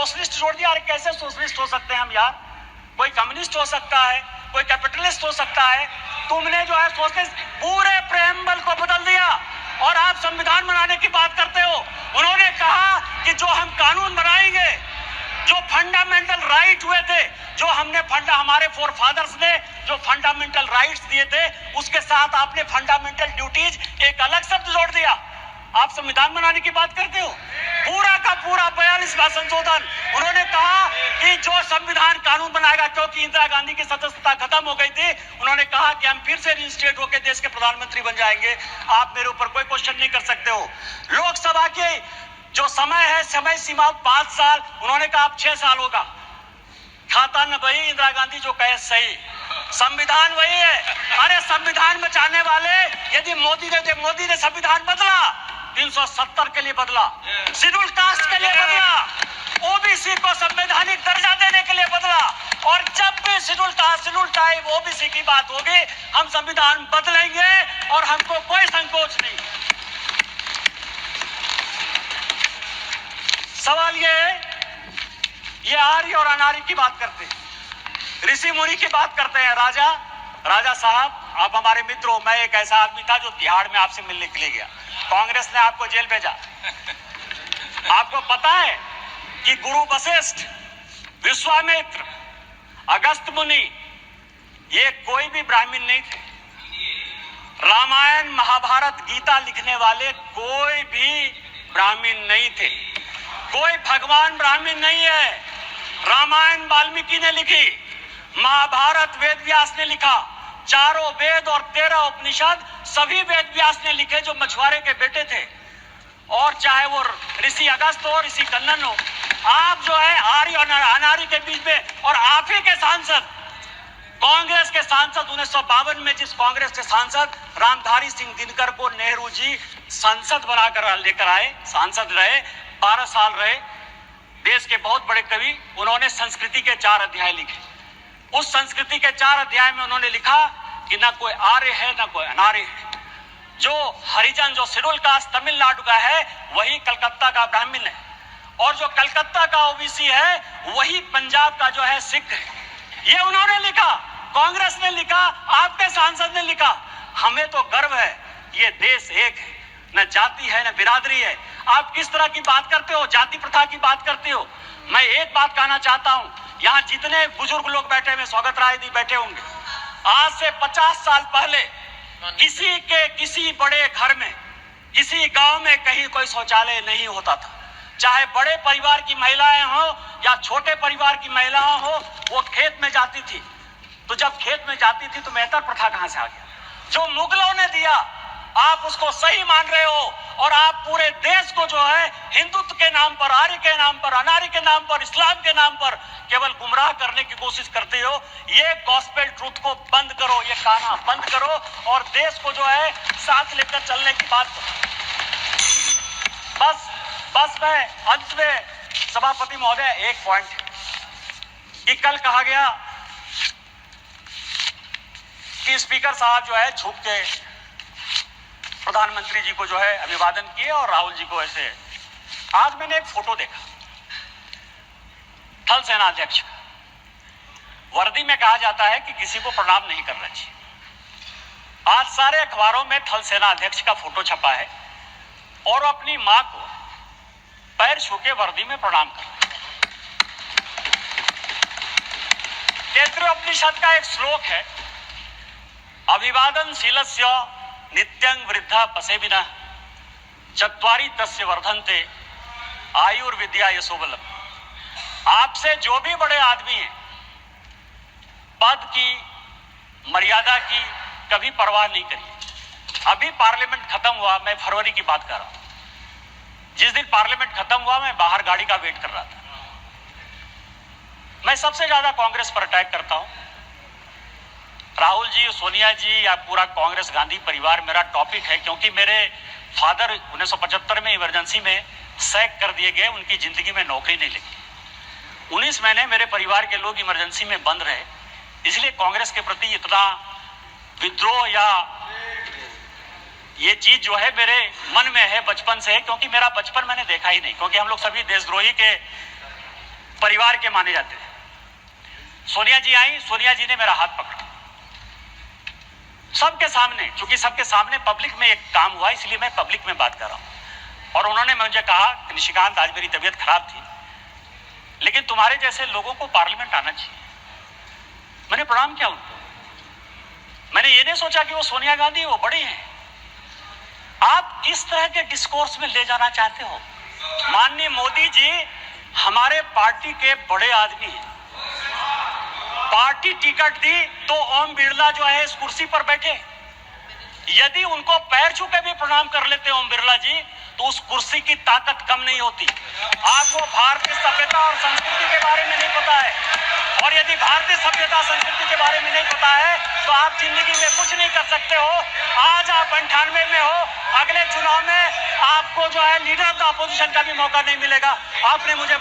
Socialist जोड़ दिया। अरे कैसे सोशलिस्ट हो सकते हैं हम यार? कोई कम्युनिस्ट हो सकता है, कोई कैपिटलिस्ट हो सकता है। तुमने जो है सोशलिस्ट पूरे प्रेम्बल को बदल दिया और आप संविधान बनाने की बात करते हो। उन्होंने कहा कि जो हम कानून बनाएंगे, जो फंडामेंटल राइट हुए थे, जो हमने हमारे फोर फादर्स ने जो फंडामेंटल राइट्स दिए थे, उसके साथ आपने फंडामेंटल ड्यूटीज एक अलग शब्द जोड़ दिया। आप संविधान बनाने की बात करते हो। पूरा का पूरा 42वां संशोधन, उन्होंने कहा कि जो संविधान कानून बनाएगा, क्योंकि इंदिरा गांधी की सदस्यता खत्म हो गई थी, उन्होंने कहा कि हम फिर से रिइंस्टेट होकर देश के प्रधानमंत्री बन जाएंगे। आप मेरे ऊपर कोई क्वेश्चन नहीं कर सकते हो। लोकसभा के जो समय है, समय सीमा 5 साल, उन्होंने कहा अब 6 साल होगा। खाता न वही, इंदिरा गांधी जो कहे सही, संविधान वही है। अरे संविधान बचाने वाले, यदि मोदी ने संविधान बदला, 370 के लिए बदला, शेड्यूल कास्ट के लिए बदला, ओबीसी को संवैधानिक दर्जा देने के लिए बदला। और जब भी schedule caste, schedule tribe, OBC की बात होगी, हम संविधान बदलेंगे और हमको कोई संकोच नहीं। सवाल ये आर्य और अनार्य की बात करते हैं, ऋषि मुनि की बात करते हैं। राजा साहब, आप हमारे मित्र हो। मैं एक ऐसा आदमी था जो तिहाड़ में आपसे मिलने के लिए गया, कांग्रेस ने आपको जेल भेजा। आपको पता है कि गुरु वशिष्ठ, विश्वामित्र, अगस्त मुनि, ये कोई भी ब्राह्मण नहीं थे। रामायण, महाभारत, गीता लिखने वाले कोई भी ब्राह्मण नहीं थे। कोई भगवान ब्राह्मण नहीं है। रामायण वाल्मीकि ने लिखी, महाभारत वेद व्यास ने लिखा, चारों वेद और 13 उपनिषद सभी वेद व्यास ने लिखे, जो मछुआरे के बेटे थे। और चाहे वो ऋषि अगस्त हो, ऋषि कन्नन हो, आप जो है आर्य और अनार्य के बीच में। और आप ही के सांसद, कांग्रेस के सांसद, 1952 में जिस कांग्रेस के सांसद रामधारी सिंह दिनकर को नेहरू जी सांसद बनाकर लेकर आए, सांसद रहे, 12 साल रहे, देश के बहुत बड़े कवि, उन्होंने संस्कृति के 4 अध्याय लिखे। उस संस्कृति के 4 अध्याय में उन्होंने लिखा कि ना कोई आर्य है ना कोई अनार्य है। जो हरिजन, जो शेड्यूल कास्ट तमिलनाडु का है, वही कलकत्ता का ब्राह्मण है, और जो कलकत्ता का ओबीसी है, वही पंजाब का जो है सिख है। ये उन्होंने लिखा, कांग्रेस ने लिखा, आपके सांसद ने लिखा। हमें तो गर्व है, ये देश एक है, न जाति है न बिरादरी है। आप किस तरह की बात करते हो, जाति प्रथा की बात करते हो। मैं एक बात कहना चाहता हूं, यहाँ जितने बुजुर्ग लोग बैठे हुए, स्वागत राय जी बैठे होंगे, आज से 50 साल पहले किसी बड़े घर में, किसी गांव में कहीं कोई शौचालय नहीं होता था। चाहे बड़े परिवार की महिलाएं हो या छोटे परिवार की महिलाएं हो, वो खेत में जाती थी। तो जब खेत में जाती थी तो मेहतर प्रथा कहां से आ गया? जो मुगलों ने दिया, आप उसको सही मान रहे हो, और आप पूरे देश को जो है हिंदुत्व के नाम पर, आर्य के नाम पर, अनार्य के नाम पर, इस्लाम के नाम पर केवल गुमराह करने की कोशिश करते हो। ये गॉस्पेल ट्रूथ को बंद करो, ये कहना बंद करो, और देश को जो है साथ लेकर चलने की बात करो। बस मैं अंत में, सभापति महोदय, एक पॉइंट कि कल कहा गया कि स्पीकर साहब जो है झुक के प्रधानमंत्री जी को जो है अभिवादन किए और राहुल जी को ऐसे। आज मैंने एक फोटो देखा थल सेना अध्यक्ष का। वर्दी में कहा जाता है कि किसी को प्रणाम नहीं करना चाहिए। आज सारे अखबारों में थल सेना अध्यक्ष का फोटो छपा है और अपनी मां को पैर छू के वर्दी में प्रणाम कर रहे हैं। तैत्तिरीय उपनिषद का एक श्लोक है, अभिवादनशीलस्य नित्यं वृद्धा पसेविनः चत्वारि तस्य वर्धन्ते आयुर्विद्या यशोबलम्। आपसे जो भी बड़े आदमी हैं, पद की, मर्यादा की कभी परवाह नहीं करिए। अभी पार्लियामेंट खत्म हुआ, मैं फरवरी की बात कर रहा हूं। जिस दिन पार्लियामेंट खत्म हुआ, मैं बाहर गाड़ी का वेट कर रहा था। मैं सबसे ज्यादा कांग्रेस पर अटैक करता हूं। राहुल जी, सोनिया जी या पूरा कांग्रेस गांधी परिवार मेरा टॉपिक है, क्योंकि मेरे फादर 1975 में इमरजेंसी में सैक कर दिए गए, उनकी जिंदगी में नौकरी नहीं लगी। 19 महीने मेरे परिवार के लोग इमरजेंसी में बंद रहे, इसलिए कांग्रेस के प्रति इतना विद्रोह या ये चीज जो है मेरे मन में है बचपन से है, क्योंकि मेरा बचपन मैंने देखा ही नहीं, क्योंकि हम लोग सभी देशद्रोही के परिवार के माने जाते थे। सोनिया जी आई, सोनिया जी ने मेरा हाथ पकड़ा सबके सामने, क्योंकि सबके सामने पब्लिक में एक काम हुआ, इसलिए मैं पब्लिक में बात कर रहा हूं। और उन्होंने मुझे कहा कि निशिकांत, आज मेरी तबीयत खराब थी, लेकिन तुम्हारे जैसे लोगों को पार्लियामेंट आना चाहिए। मैंने प्रणाम किया उनको। मैंने ये नहीं सोचा कि वो सोनिया गांधी, वो बड़ी हैं। आप किस तरह के डिस्कोर्स में ले जाना चाहते हो? माननीय मोदी जी हमारे पार्टी के बड़े आदमी हैं। पार्टी टिकट दी तो ओम बिरला जो है इस कुर्सी पर बैठे। यदि उनको पैर छू के भी प्रणाम कर लेते ओम बिरला जी, तो उस कुर्सी की ताकत कम नहीं होती। आपको भारतीय सभ्यता और संस्कृति के बारे में नहीं पता है, और यदि भारतीय सभ्यता संस्कृति के बारे में नहीं पता है तो आप जिंदगी में कुछ नहीं कर सकते हो। आज आप 98 में हो, अगले चुनाव में आपको जो है लीडर ऑफ द अपोजिशन का भी मौका नहीं मिलेगा। आपने मुझे